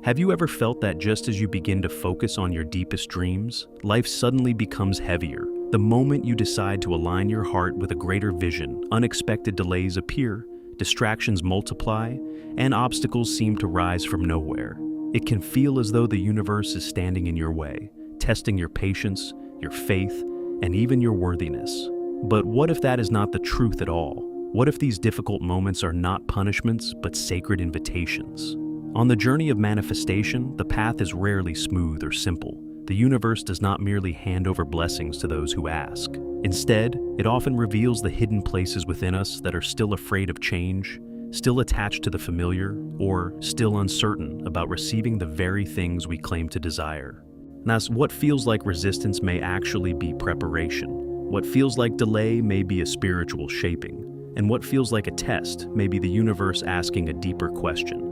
Have you ever felt that just as you begin to focus on your deepest dreams, life suddenly becomes heavier? The moment you decide to align your heart with a greater vision, unexpected delays appear, distractions multiply, and obstacles seem to rise from nowhere. It can feel as though the universe is standing in your way, testing your patience, your faith, and even your worthiness. But what if that is not the truth at all? What if these difficult moments are not punishments, but sacred invitations? On the journey of manifestation, the path is rarely smooth or simple. The universe does not merely hand over blessings to those who ask. Instead, it often reveals the hidden places within us that are still afraid of change, still attached to the familiar, or still uncertain about receiving the very things we claim to desire. Thus, what feels like resistance may actually be preparation. What feels like delay may be a spiritual shaping. And what feels like a test may be the universe asking a deeper question.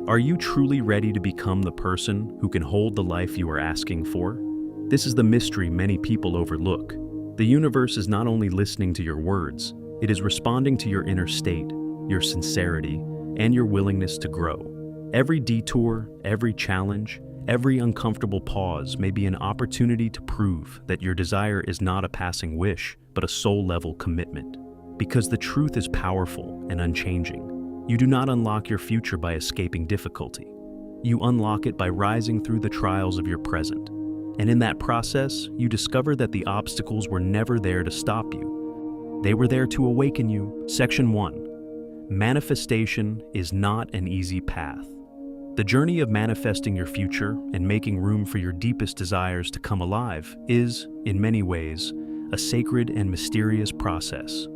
Are you truly ready to become the person who can hold the life you are asking for? This is the mystery many people overlook. The universe is not only listening to your words, it is responding to your inner state, your sincerity, and your willingness to grow. Every detour, every challenge, every uncomfortable pause may be an opportunity to prove that your desire is not a passing wish, but a soul-level commitment. Because the truth is powerful and unchanging. You do not unlock your future by escaping difficulty. You unlock it by rising through the trials of your present. And in that process, you discover that the obstacles were never there to stop you. They were there to awaken you. Section 1. Manifestation is not an easy path. The journey of manifesting your future and making room for your deepest desires to come alive is, in many ways, a sacred and mysterious process.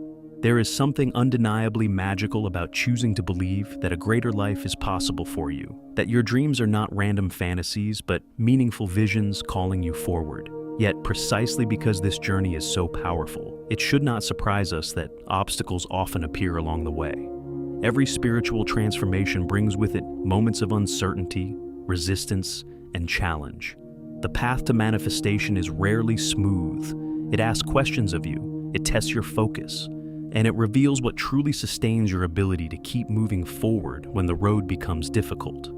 There is something undeniably magical about choosing to believe that a greater life is possible for you, that your dreams are not random fantasies, but meaningful visions calling you forward. Yet, precisely because this journey is so powerful, it should not surprise us that obstacles often appear along the way. Every spiritual transformation brings with it moments of uncertainty, resistance, and challenge. The path to manifestation is rarely smooth. It asks questions of you, it tests your focus, and it reveals what truly sustains your ability to keep moving forward when the road becomes difficult.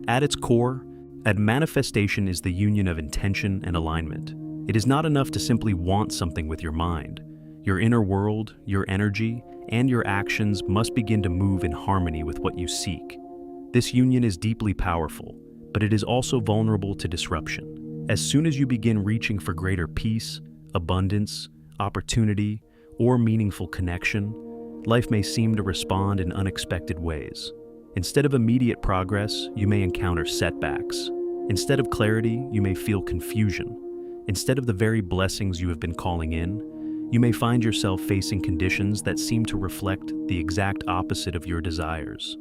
At its core, manifestation is the union of intention and alignment. It is not enough to simply want something with your mind. Your inner world, your energy, and your actions must begin to move in harmony with what you seek. This union is deeply powerful, but it is also vulnerable to disruption. As soon as you begin reaching for greater peace, abundance, opportunity, or meaningful connection, life may seem to respond in unexpected ways. Instead of immediate progress, you may encounter setbacks. Instead of clarity, you may feel confusion. Instead of the very blessings you have been calling in, you may find yourself facing conditions that seem to reflect the exact opposite of your desires.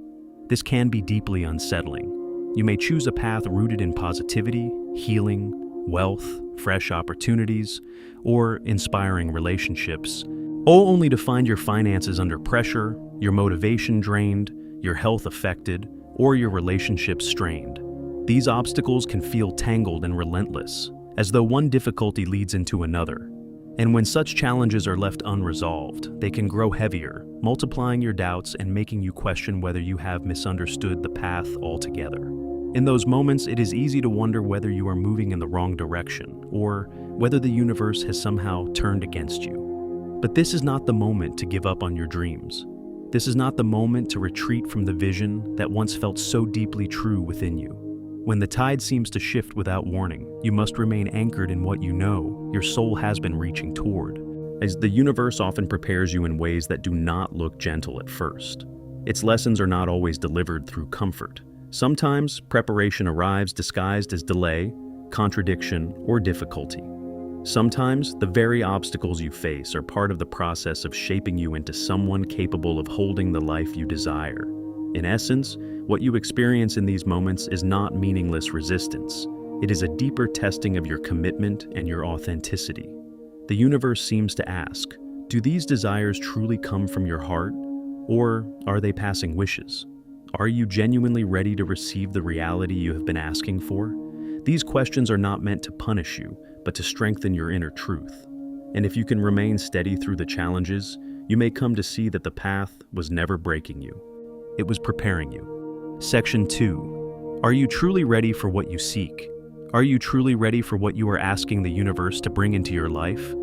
This can be deeply unsettling. You may choose a path rooted in positivity, healing, wealth, fresh opportunities, or inspiring relationships, all only to find your finances under pressure, your motivation drained, your health affected, or your relationships strained. These obstacles can feel tangled and relentless, as though one difficulty leads into another. And when such challenges are left unresolved, they can grow heavier, multiplying your doubts and making you question whether you have misunderstood the path altogether. In those moments, it is easy to wonder whether you are moving in the wrong direction, or whether the universe has somehow turned against you. But this is not the moment to give up on your dreams. This is not the moment to retreat from the vision that once felt so deeply true within you. When the tide seems to shift without warning, you must remain anchored in what you know your soul has been reaching toward, as the universe often prepares you in ways that do not look gentle at first. Its lessons are not always delivered through comfort. Sometimes preparation arrives disguised as delay, contradiction, or difficulty. Sometimes the very obstacles you face are part of the process of shaping you into someone capable of holding the life you desire. In essence, what you experience in these moments is not meaningless resistance. It is a deeper testing of your commitment and your authenticity. The universe seems to ask, do these desires truly come from your heart, or are they passing wishes? Are you genuinely ready to receive the reality you have been asking for? These questions are not meant to punish you, but to strengthen your inner truth. And if you can remain steady through the challenges, you may come to see that the path was never breaking you. It was preparing you. Section 2. Are you truly ready for what you seek? Are you truly ready for what you are asking the universe to bring into your life?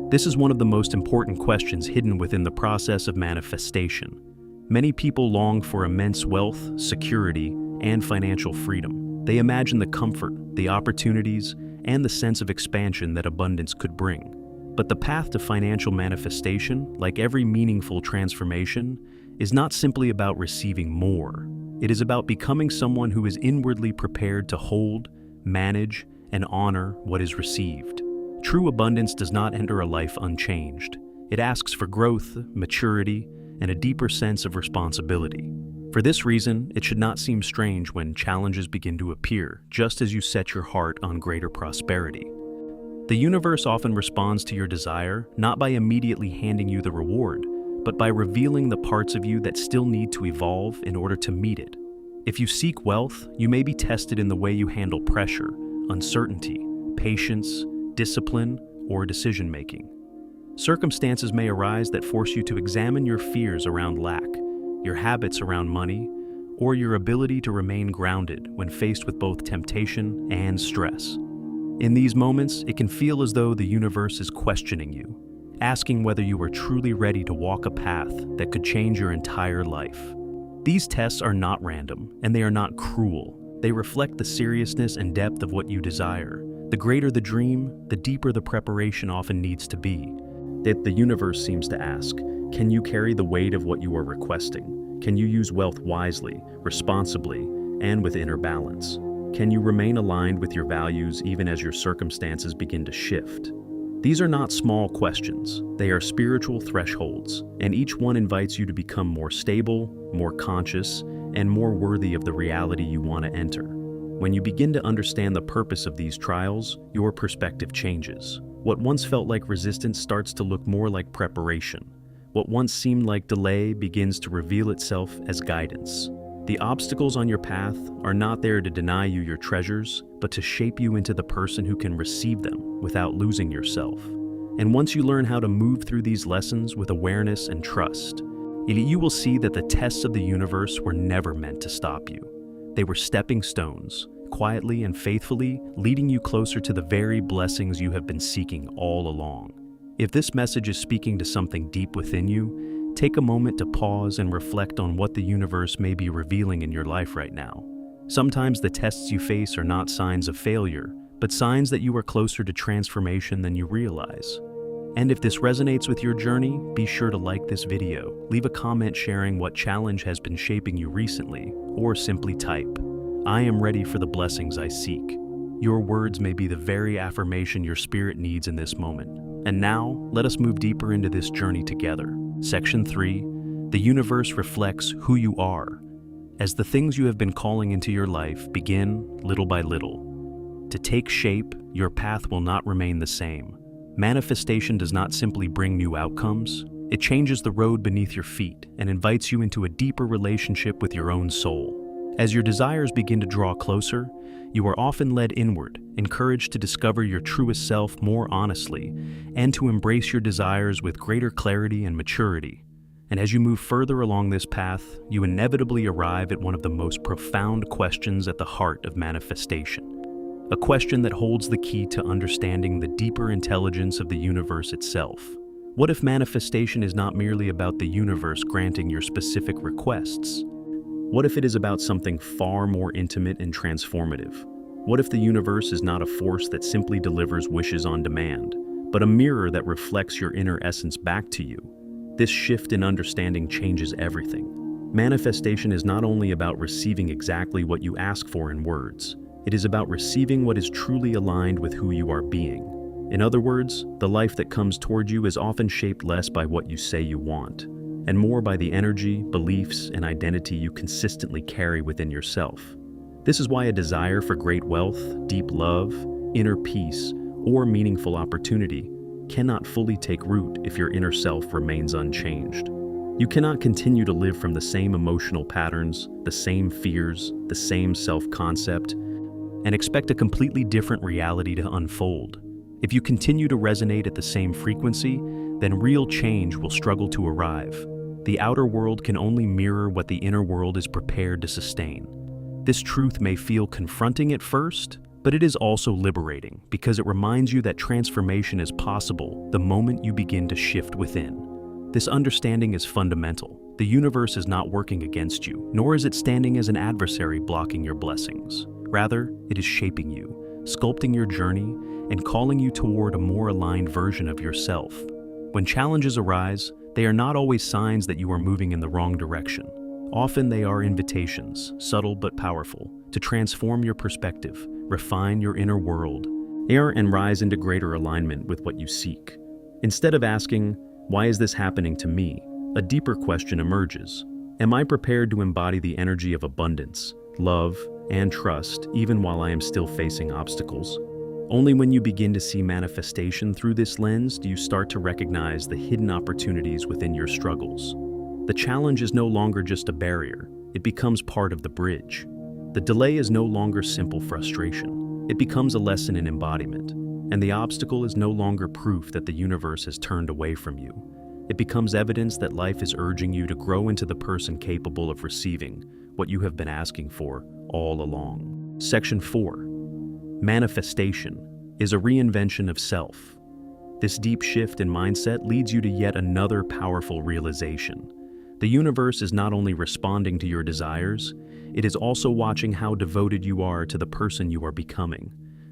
This is one of the most important questions hidden within the process of manifestation. Many people long for immense wealth, security, and financial freedom. They imagine the comfort, the opportunities, and the sense of expansion that abundance could bring. But the path to financial manifestation, like every meaningful transformation, is not simply about receiving more. It is about becoming someone who is inwardly prepared to hold, manage, and honor what is received. True abundance does not enter a life unchanged. It asks for growth, maturity, and a deeper sense of responsibility. For this reason, it should not seem strange when challenges begin to appear, just as you set your heart on greater prosperity. The universe often responds to your desire not by immediately handing you the reward, but by revealing the parts of you that still need to evolve in order to meet it. If you seek wealth, you may be tested in the way you handle pressure, uncertainty, patience, discipline, or decision-making. Circumstances may arise that force you to examine your fears around lack, your habits around money, or your ability to remain grounded when faced with both temptation and stress. In these moments, it can feel as though the universe is questioning you, asking whether you are truly ready to walk a path that could change your entire life. These tests are not random, and they are not cruel. They reflect the seriousness and depth of what you desire. The greater the dream, the deeper the preparation often needs to be. That the universe seems to ask, can you carry the weight of what you are requesting? Can you use wealth wisely, responsibly, and with inner balance? Can you remain aligned with your values even as your circumstances begin to shift? These are not small questions. They are spiritual thresholds, and each one invites you to become more stable, more conscious, and more worthy of the reality you want to enter. When you begin to understand the purpose of these trials, your perspective changes. What once felt like resistance starts to look more like preparation. What once seemed like delay begins to reveal itself as guidance. The obstacles on your path are not there to deny you your treasures, but to shape you into the person who can receive them without losing yourself. And once you learn how to move through these lessons with awareness and trust, you will see that the tests of the universe were never meant to stop you. They were stepping stones, quietly and faithfully leading you closer to the very blessings you have been seeking all along. If this message is speaking to something deep within you, take a moment to pause and reflect on what the universe may be revealing in your life right now. Sometimes the tests you face are not signs of failure, but signs that you are closer to transformation than you realize. And if this resonates with your journey, be sure to like this video, leave a comment sharing what challenge has been shaping you recently, or simply type, "I am ready for the blessings I seek." Your words may be the very affirmation your spirit needs in this moment. And now, let us move deeper into this journey together. Section 3, the universe reflects who you are. As the things you have been calling into your life begin, little by little, to take shape, your path will not remain the same. Manifestation does not simply bring new outcomes, it changes the road beneath your feet and invites you into a deeper relationship with your own soul. As your desires begin to draw closer, you are often led inward, encouraged to discover your truest self more honestly, and to embrace your desires with greater clarity and maturity. And as you move further along this path, you inevitably arrive at one of the most profound questions at the heart of manifestation. A question that holds the key to understanding the deeper intelligence of the universe itself. What if manifestation is not merely about the universe granting your specific requests? What if it is about something far more intimate and transformative? What if the universe is not a force that simply delivers wishes on demand, but a mirror that reflects your inner essence back to you? This shift in understanding changes everything. Manifestation is not only about receiving exactly what you ask for in words, it is about receiving what is truly aligned with who you are being. In other words, the life that comes toward you is often shaped less by what you say you want, and more by the energy, beliefs, and identity you consistently carry within yourself. This is why a desire for great wealth, deep love, inner peace, or meaningful opportunity cannot fully take root if your inner self remains unchanged. You cannot continue to live from the same emotional patterns, the same fears, the same self-concept, and expect a completely different reality to unfold. If you continue to resonate at the same frequency, then real change will struggle to arrive. The outer world can only mirror what the inner world is prepared to sustain. This truth may feel confronting at first, but it is also liberating because it reminds you that transformation is possible the moment you begin to shift within. This understanding is fundamental. The universe is not working against you, nor is it standing as an adversary blocking your blessings. Rather, it is shaping you, sculpting your journey, and calling you toward a more aligned version of yourself. When challenges arise, they are not always signs that you are moving in the wrong direction. Often they are invitations, subtle but powerful, to transform your perspective, refine your inner world, and rise into greater alignment with what you seek. Instead of asking, "Why is this happening to me?" a deeper question emerges. Am I prepared to embody the energy of abundance, love, and trust even while I am still facing obstacles? Only when you begin to see manifestation through this lens do you start to recognize the hidden opportunities within your struggles. The challenge is no longer just a barrier, it becomes part of the bridge. The delay is no longer simple frustration, it becomes a lesson in embodiment. And the obstacle is no longer proof that the universe has turned away from you. It becomes evidence that life is urging you to grow into the person capable of receiving what you have been asking for all along. Section 4. Manifestation is a reinvention of self. This deep shift in mindset leads you to yet another powerful realization. The universe is not only responding to your desires, it is also watching how devoted you are to the person you are becoming,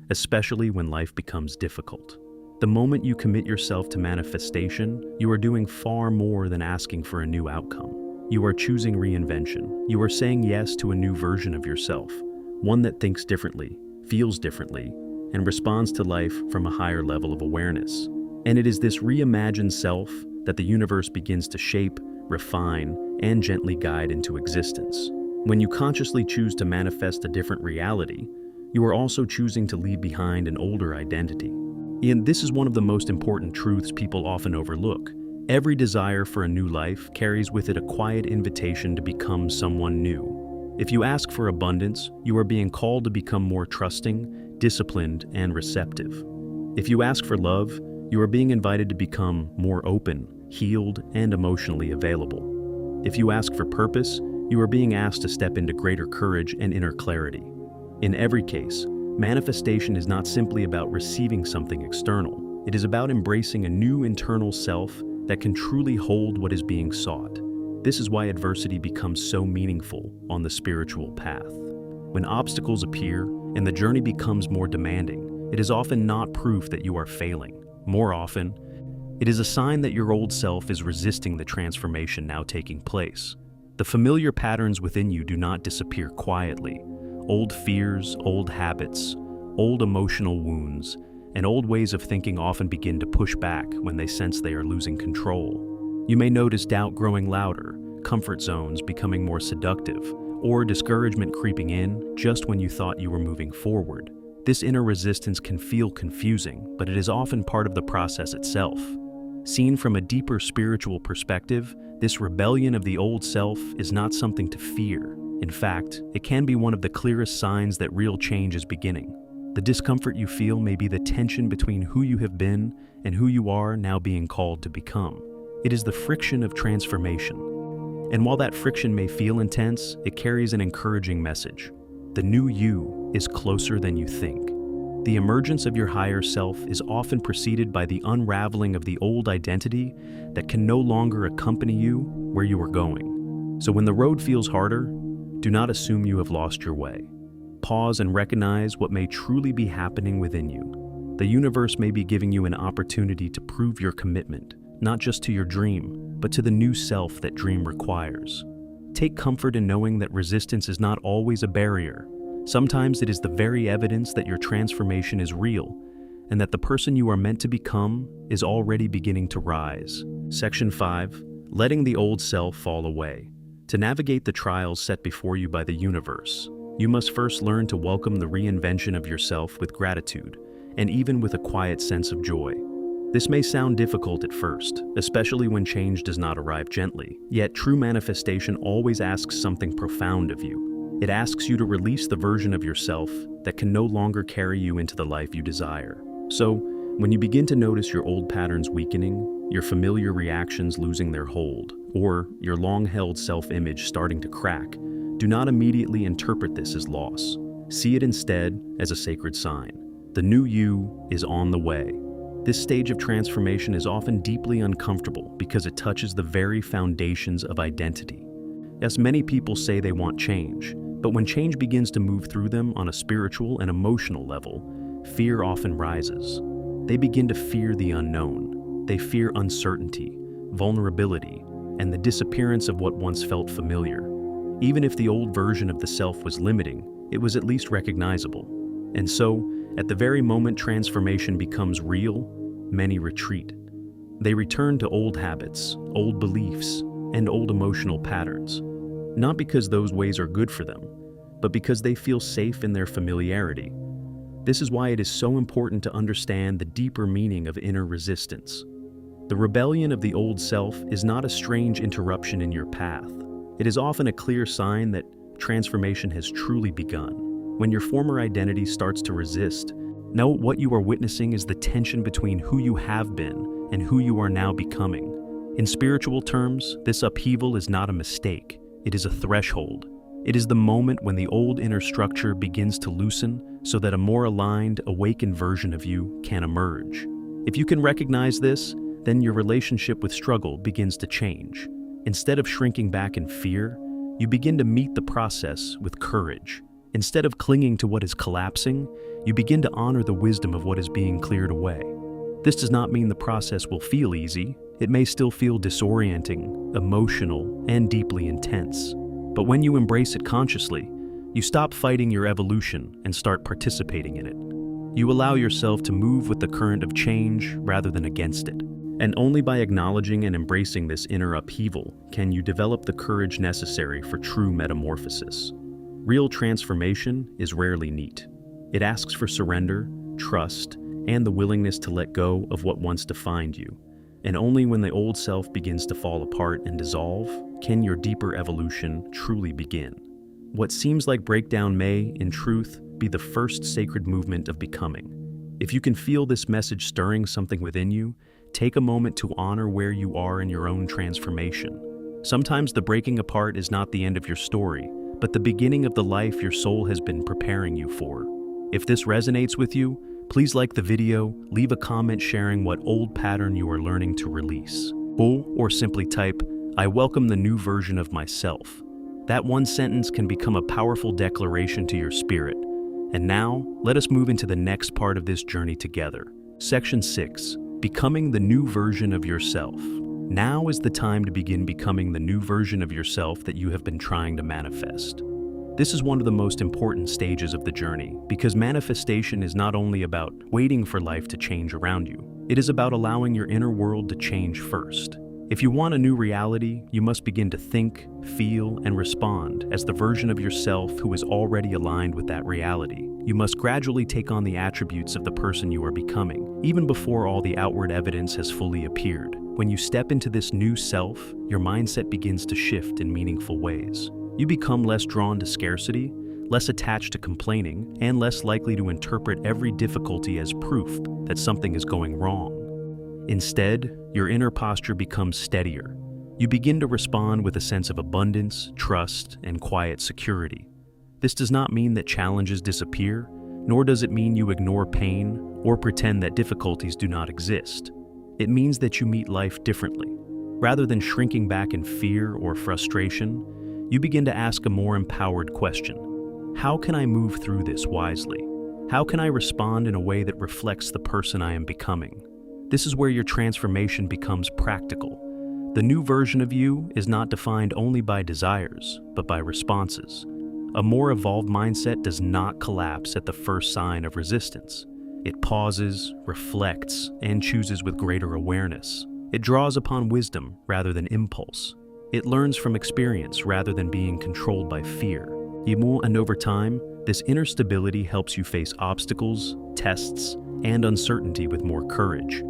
especially when life becomes difficult. The moment you commit yourself to manifestation, you are doing far more than asking for a new outcome. You are choosing reinvention. You are saying yes to a new version of yourself, one that thinks differently, feels differently, and responds to life from a higher level of awareness. And it is this reimagined self that the universe begins to shape, refine, and gently guide into existence. When you consciously choose to manifest a different reality, you are also choosing to leave behind an older identity. And this is one of the most important truths people often overlook. Every desire for a new life carries with it a quiet invitation to become someone new. If you ask for abundance, you are being called to become more trusting, disciplined, and receptive. If you ask for love, you are being invited to become more open, healed, and emotionally available. If you ask for purpose, you are being asked to step into greater courage and inner clarity. In every case, manifestation is not simply about receiving something external. It is about embracing a new internal self that can truly hold what is being sought. This is why adversity becomes so meaningful on the spiritual path. When obstacles appear and the journey becomes more demanding, it is often not proof that you are failing. More often, it is a sign that your old self is resisting the transformation now taking place. The familiar patterns within you do not disappear quietly. Old fears, old habits, old emotional wounds, and old ways of thinking often begin to push back when they sense they are losing control. You may notice doubt growing louder, comfort zones becoming more seductive, or discouragement creeping in just when you thought you were moving forward. This inner resistance can feel confusing, but it is often part of the process itself. Seen from a deeper spiritual perspective, this rebellion of the old self is not something to fear. In fact, it can be one of the clearest signs that real change is beginning. The discomfort you feel may be the tension between who you have been and who you are now being called to become. It is the friction of transformation. And while that friction may feel intense, it carries an encouraging message. The new you is closer than you think. The emergence of your higher self is often preceded by the unraveling of the old identity that can no longer accompany you where you are going. So when the road feels harder, do not assume you have lost your way. Pause and recognize what may truly be happening within you. The universe may be giving you an opportunity to prove your commitment, not just to your dream, but to the new self that dream requires. Take comfort in knowing that resistance is not always a barrier. Sometimes it is the very evidence that your transformation is real, and that the person you are meant to become is already beginning to rise. Section 5. Letting the old self fall away. To navigate the trials set before you by the universe, you must first learn to welcome the reinvention of yourself with gratitude, and even with a quiet sense of joy. This may sound difficult at first, especially when change does not arrive gently, yet true manifestation always asks something profound of you. It asks you to release the version of yourself that can no longer carry you into the life you desire. So, when you begin to notice your old patterns weakening, your familiar reactions losing their hold, or your long-held self-image starting to crack, Do not immediately interpret this as loss. See it instead as a sacred sign. The new you is on the way. This stage of transformation is often deeply uncomfortable because it touches the very foundations of identity. Yes, many people say they want change, but when change begins to move through them on a spiritual and emotional level, fear often rises. They begin to fear the unknown. They fear uncertainty, vulnerability, and the disappearance of what once felt familiar. Even if the old version of the self was limiting, it was at least recognizable. And so, at the very moment transformation becomes real, many retreat. They return to old habits, old beliefs, and old emotional patterns. Not because those ways are good for them, but because they feel safe in their familiarity. This is why it is so important to understand the deeper meaning of inner resistance. The rebellion of the old self is not a strange interruption in your path. It is often a clear sign that transformation has truly begun. When your former identity starts to resist, know what you are witnessing is the tension between who you have been and who you are now becoming. In spiritual terms, this upheaval is not a mistake. It is a threshold. It is the moment when the old inner structure begins to loosen so that a more aligned, awakened version of you can emerge. If you can recognize this, then your relationship with struggle begins to change. Instead of shrinking back in fear, you begin to meet the process with courage. Instead of clinging to what is collapsing, you begin to honor the wisdom of what is being cleared away. This does not mean the process will feel easy. It may still feel disorienting, emotional, and deeply intense. But when you embrace it consciously, you stop fighting your evolution and start participating in it. You allow yourself to move with the current of change rather than against it. And only by acknowledging and embracing this inner upheaval can you develop the courage necessary for true metamorphosis. Real transformation is rarely neat. It asks for surrender, trust, and the willingness to let go of what once defined you. And only when the old self begins to fall apart and dissolve can your deeper evolution truly begin. What seems like breakdown may, in truth, be the first sacred movement of becoming. If you can feel this message stirring something within you, take a moment to honor where you are in your own transformation. Sometimes the breaking apart is not the end of your story, but the beginning of the life your soul has been preparing you for. If this resonates with you, please like the video, leave a comment sharing what old pattern you are learning to release. Or simply type, "I welcome the new version of myself." That one sentence can become a powerful declaration to your spirit. And now, let us move into the next part of this journey together. Section 6. Becoming the new version of yourself. Now is the time to begin becoming the new version of yourself that you have been trying to manifest. This is one of the most important stages of the journey because manifestation is not only about waiting for life to change around you, it is about allowing your inner world to change first. If you want a new reality, you must begin to think, feel, and respond as the version of yourself who is already aligned with that reality. You must gradually take on the attributes of the person you are becoming, even before all the outward evidence has fully appeared. When you step into this new self, your mindset begins to shift in meaningful ways. You become less drawn to scarcity, less attached to complaining, and less likely to interpret every difficulty as proof that something is going wrong. Instead, your inner posture becomes steadier. You begin to respond with a sense of abundance, trust, and quiet security. This does not mean that challenges disappear, nor does it mean you ignore pain or pretend that difficulties do not exist. It means that you meet life differently. Rather than shrinking back in fear or frustration, you begin to ask a more empowered question. How can I move through this wisely? How can I respond in a way that reflects the person I am becoming? This is where your transformation becomes practical. The new version of you is not defined only by desires, but by responses. A more evolved mindset does not collapse at the first sign of resistance. It pauses, reflects, and chooses with greater awareness. It draws upon wisdom rather than impulse. It learns from experience rather than being controlled by fear. And over time, this inner stability helps you face obstacles, tests, and uncertainty with more courage.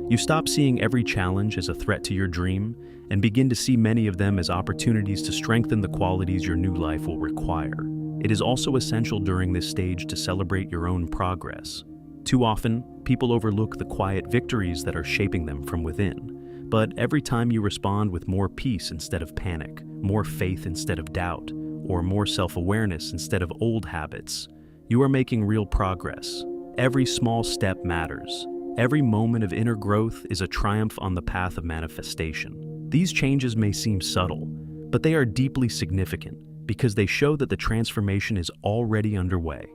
You stop seeing every challenge as a threat to your dream and begin to see many of them as opportunities to strengthen the qualities your new life will require. It is also essential during this stage to celebrate your own progress. Too often, people overlook the quiet victories that are shaping them from within. But every time you respond with more peace instead of panic, more faith instead of doubt, or more self-awareness instead of old habits, you are making real progress. Every small step matters. Every moment of inner growth is a triumph on the path of manifestation. These changes may seem subtle, but they are deeply significant because they show that the transformation is already underway.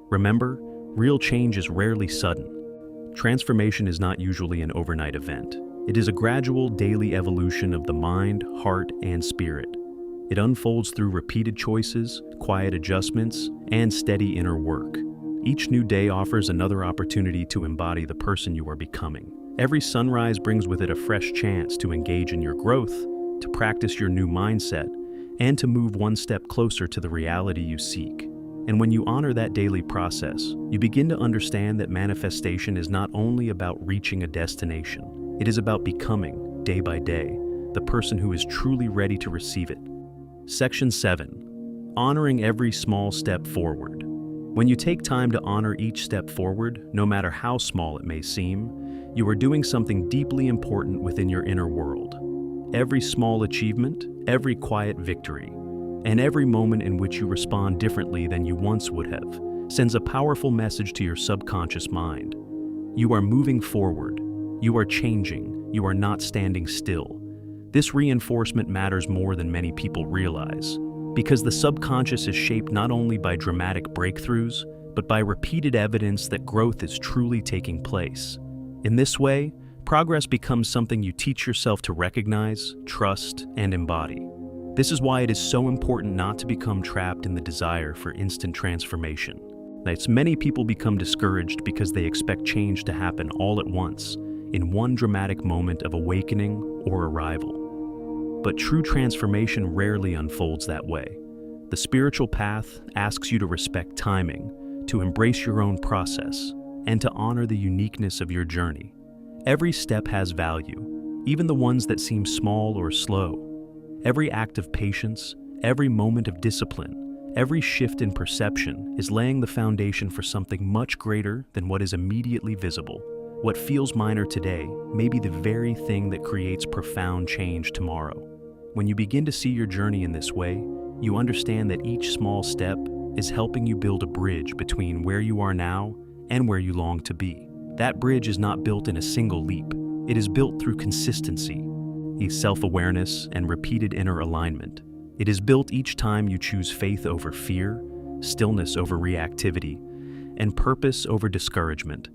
Remember, real change is rarely sudden. Transformation is not usually an overnight event. It is a gradual, daily evolution of the mind, heart, and spirit. It unfolds through repeated choices, quiet adjustments, and steady inner work. Each new day offers another opportunity to embody the person you are becoming. Every sunrise brings with it a fresh chance to engage in your growth, to practice your new mindset, and to move one step closer to the reality you seek. And when you honor that daily process, you begin to understand that manifestation is not only about reaching a destination, it is about becoming, day by day, the person who is truly ready to receive it. Section 7. Honoring every small step forward. When you take time to honor each step forward, no matter how small it may seem, you are doing something deeply important within your inner world. Every small achievement, every quiet victory, and every moment in which you respond differently than you once would have, sends a powerful message to your subconscious mind. You are moving forward. You are changing. You are not standing still. This reinforcement matters more than many people realize, because the subconscious is shaped not only by dramatic breakthroughs, but by repeated evidence that growth is truly taking place. In this way, progress becomes something you teach yourself to recognize, trust, and embody. This is why it is so important not to become trapped in the desire for instant transformation. Many people become discouraged because they expect change to happen all at once, in one dramatic moment of awakening or arrival. But true transformation rarely unfolds that way. The spiritual path asks you to respect timing, to embrace your own process, and to honor the uniqueness of your journey. Every step has value, even the ones that seem small or slow. Every act of patience, every moment of discipline, every shift in perception is laying the foundation for something much greater than what is immediately visible. What feels minor today may be the very thing that creates profound change tomorrow. When you begin to see your journey in this way, you understand that each small step is helping you build a bridge between where you are now and where you long to be. That bridge is not built in a single leap. It is built through consistency, self-awareness, and repeated inner alignment. It is built each time you choose faith over fear, stillness over reactivity, and purpose over discouragement.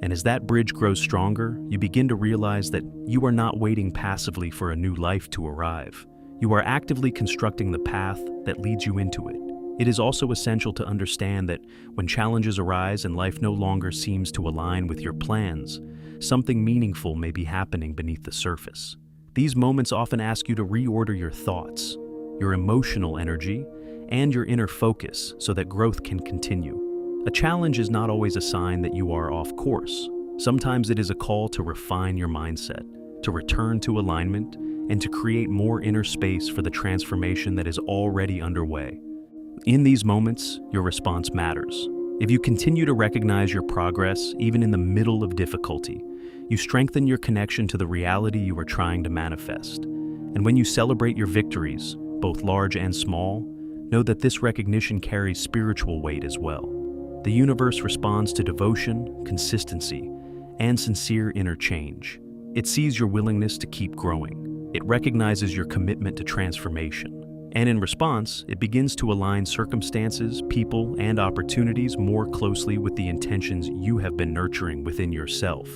And as that bridge grows stronger, you begin to realize that you are not waiting passively for a new life to arrive. You are actively constructing the path that leads you into it. It is also essential to understand that when challenges arise and life no longer seems to align with your plans, something meaningful may be happening beneath the surface. These moments often ask you to reorder your thoughts, your emotional energy, and your inner focus so that growth can continue. A challenge is not always a sign that you are off course. Sometimes it is a call to refine your mindset, to return to alignment, and to create more inner space for the transformation that is already underway. In these moments, your response matters. If you continue to recognize your progress, even in the middle of difficulty, you strengthen your connection to the reality you are trying to manifest. And when you celebrate your victories, both large and small, know that this recognition carries spiritual weight as well. The universe responds to devotion, consistency, and sincere inner change. It sees your willingness to keep growing. It recognizes your commitment to transformation. And in response, it begins to align circumstances, people, and opportunities more closely with the intentions you have been nurturing within yourself.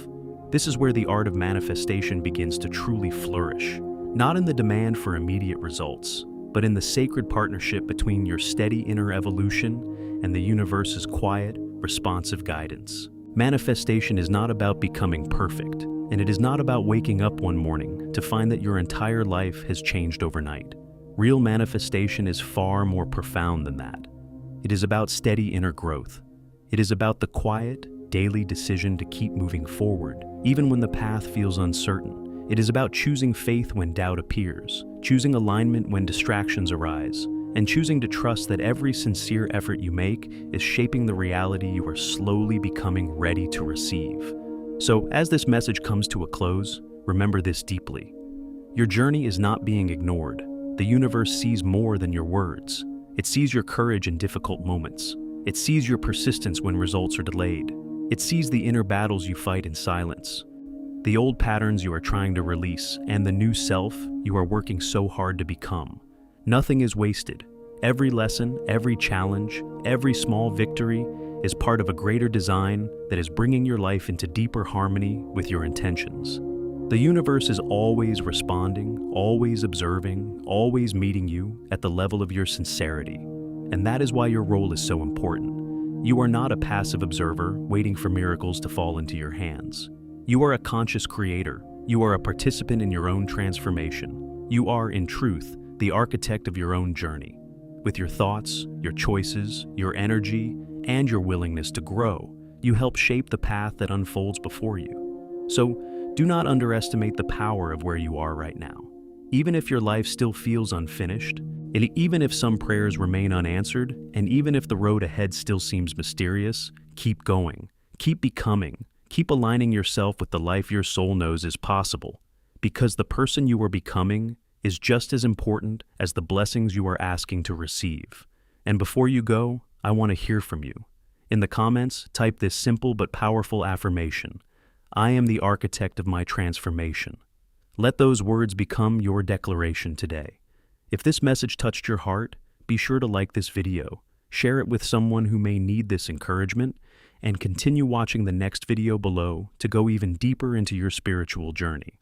This is where the art of manifestation begins to truly flourish, not in the demand for immediate results, but in the sacred partnership between your steady inner evolution and the universe's quiet, responsive guidance. Manifestation is not about becoming perfect, and it is not about waking up one morning to find that your entire life has changed overnight. Real manifestation is far more profound than that. It is about steady inner growth. It is about the quiet, daily decision to keep moving forward, even when the path feels uncertain. It is about choosing faith when doubt appears, choosing alignment when distractions arise, and choosing to trust that every sincere effort you make is shaping the reality you are slowly becoming ready to receive. So, as this message comes to a close, remember this deeply. Your journey is not being ignored. The universe sees more than your words. It sees your courage in difficult moments. It sees your persistence when results are delayed. It sees the inner battles you fight in silence, the old patterns you are trying to release, and the new self you are working so hard to become. Nothing is wasted. Every lesson, every challenge, every small victory is part of a greater design that is bringing your life into deeper harmony with your intentions. The universe is always responding, always observing, always meeting you at the level of your sincerity. And that is why your role is so important. You are not a passive observer waiting for miracles to fall into your hands. You are a conscious creator. You are a participant in your own transformation. You are, in truth, the architect of your own journey. With your thoughts, your choices, your energy, and your willingness to grow, you help shape the path that unfolds before you. So, do not underestimate the power of where you are right now. Even if your life still feels unfinished, and even if some prayers remain unanswered, and even if the road ahead still seems mysterious, keep going, keep becoming, keep aligning yourself with the life your soul knows is possible, because the person you are becoming is just as important as the blessings you are asking to receive. And before you go, I want to hear from you. In the comments, type this simple but powerful affirmation: I am the architect of my transformation. Let those words become your declaration today. If this message touched your heart, be sure to like this video, share it with someone who may need this encouragement, and continue watching the next video below to go even deeper into your spiritual journey.